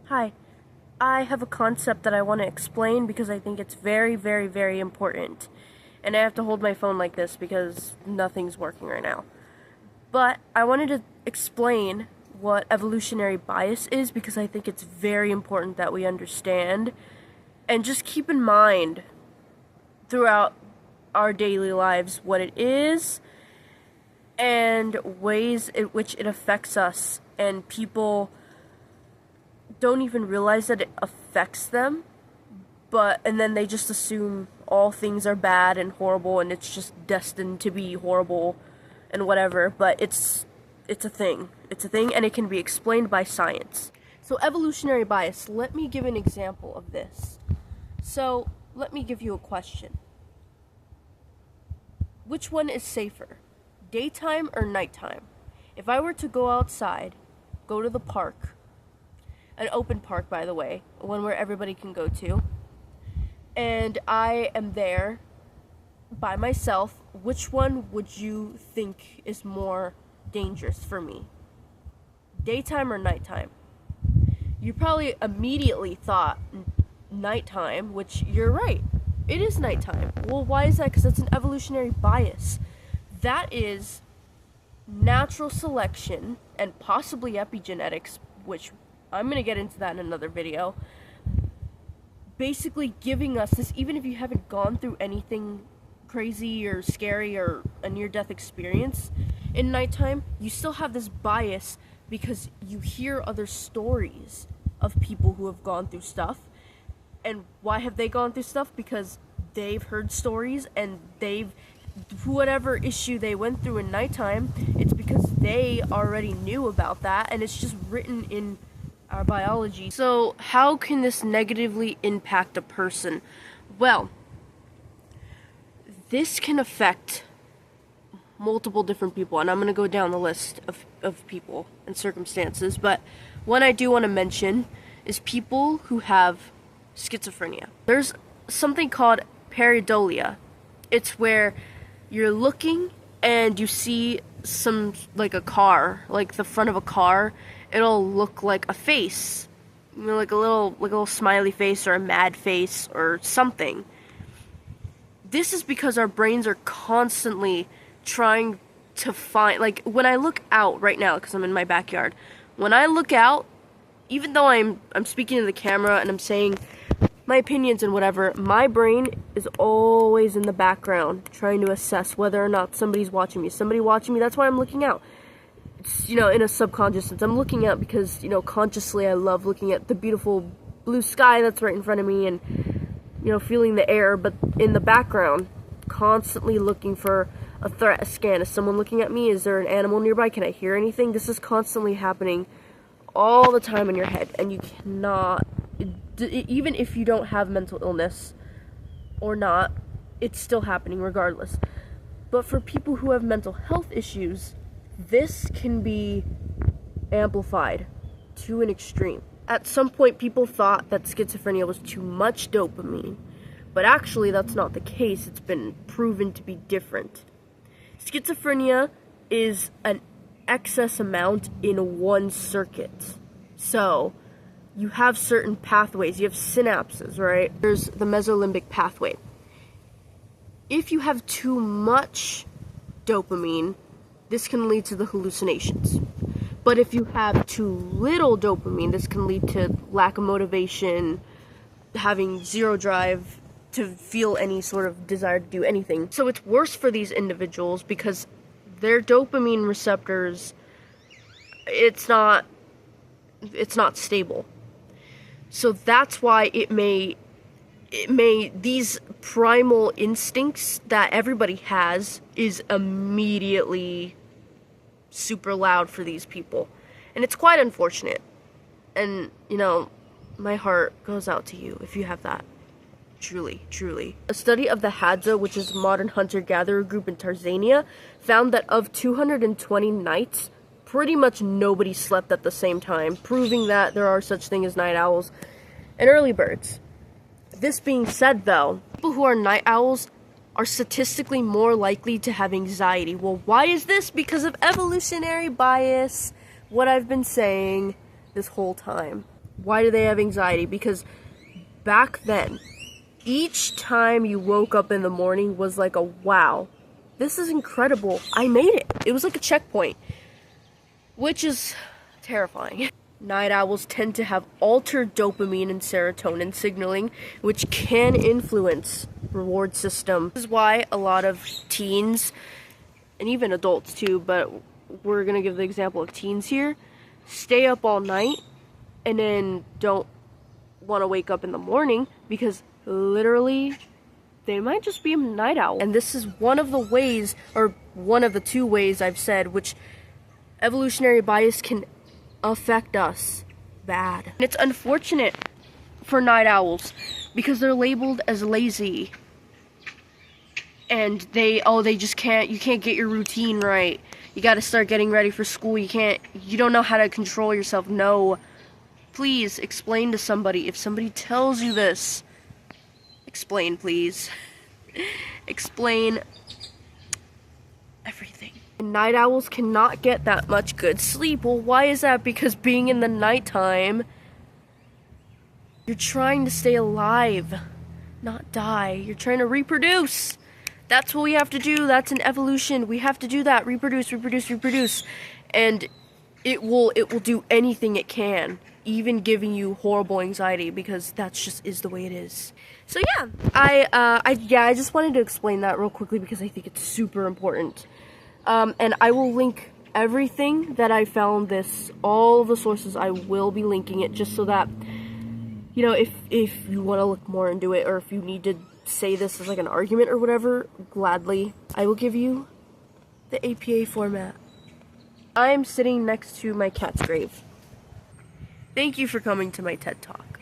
Hi, I have a concept that I want to explain because I think it's very, very, very important. And I have to hold my phone like this because nothing's working right now. But I wanted to explain what evolutionary bias is because I think it's very important that we understand and just keep in mind throughout our daily lives what it is and ways in which it affects us, and people don't even realize that it affects them, and then they just assume all things are bad and horrible and it's just destined to be horrible and whatever, but it's a thing. It's a thing, and it can be explained by science. So evolutionary bias, let me give an example of this. So let me give you a question. Which one is safer, daytime or nighttime? If I were to go outside, go to the park, an open park, by the way, one where everybody can go to, and I am there by myself, which one would you think is more dangerous for me? Daytime or nighttime? You probably immediately thought nighttime, which you're right. It is nighttime. Well, why is that? Because that's an evolutionary bias. That is natural selection and possibly epigenetics, which I'm going to get into that in another video, basically giving us this. Even if you haven't gone through anything crazy or scary or a near-death experience in nighttime, you still have this bias because you hear other stories of people who have gone through stuff. And why have they gone through stuff? Because they've heard stories, and whatever issue they went through in nighttime, it's because they already knew about that, and it's just written in our biology. So how can this negatively impact a person? Well, this can affect multiple different people, and I'm going to go down the list of people and circumstances, but one I do want to mention is people who have schizophrenia. There's something called pareidolia. It's where you're looking and you see some, like a car, like the front of a car, it'll look like a face, like a little smiley face or a mad face or something. This is because our brains are constantly trying to find, like when I look out right now, because I'm in my backyard, when I look out, even though I'm speaking to the camera and I'm saying my opinions and whatever, my brain is always in the background trying to assess whether or not somebody's watching me. Somebody watching me, that's why I'm looking out. It's, in a subconscious sense. I'm looking out because, consciously I love looking at the beautiful blue sky that's right in front of me and, feeling the air, but in the background, constantly looking for a threat, a scan. Is someone looking at me? Is there an animal nearby? Can I hear anything? This is constantly happening all the time in your head, and you cannot, even if you don't have mental illness or not, it's still happening regardless. But for people who have mental health issues, this can be amplified to an extreme. At some point, people thought that schizophrenia was too much dopamine, but actually that's not the case. It's been proven to be different. Schizophrenia is an excess amount in one circuit. So you have certain pathways, you have synapses, right? There's the mesolimbic pathway. If you have too much dopamine, this can lead to the hallucinations. But if you have too little dopamine, this can lead to lack of motivation, having zero drive to feel any sort of desire to do anything. So it's worse for these individuals because their dopamine receptors, it's not stable. So that's why it may these primal instincts that everybody has is immediately super loud for these people. And it's quite unfortunate. And, my heart goes out to you if you have that. Truly, truly. A study of the Hadza, which is a modern hunter-gatherer group in Tanzania, found that of 220 nights, pretty much nobody slept at the same time, proving that there are such things as night owls and early birds. This being said, though, people who are night owls are statistically more likely to have anxiety. Well, why is this? Because of evolutionary bias, what I've been saying this whole time. Why do they have anxiety? Because back then, each time you woke up in the morning was like a wow, this is incredible, I made it. It was like a checkpoint, which is terrifying. Night owls tend to have altered dopamine and serotonin signaling, which can influence reward system. This is why a lot of teens, and even adults too, but we're gonna give the example of teens here, stay up all night and then don't want to wake up in the morning because literally they might just be a night owl. And this is one of the ways, or one of the two ways I've said, which evolutionary bias can affect us bad. And it's unfortunate for night owls because they're labeled as lazy. And they just can't, you can't get your routine right. You gotta start getting ready for school. You don't know how to control yourself. No. Please explain to somebody. If somebody tells you this, explain, please. Explain everything. Night owls cannot get that much good sleep. Well, why is that? Because being in the nighttime, you're trying to stay alive, not die. You're trying to reproduce. That's what we have to do. That's an evolution. We have to do that. Reproduce, reproduce, reproduce. And it will do anything it can, even giving you horrible anxiety, because that's just is the way it is. So yeah, I just wanted to explain that real quickly because I think it's super important. And I will link everything that I found all the sources, I will be linking it just so that, you know, if you want to look more into it, or if you need to say this as like an argument or whatever, gladly, I will give you the APA format. I am sitting next to my cat's grave. Thank you for coming to my TED Talk.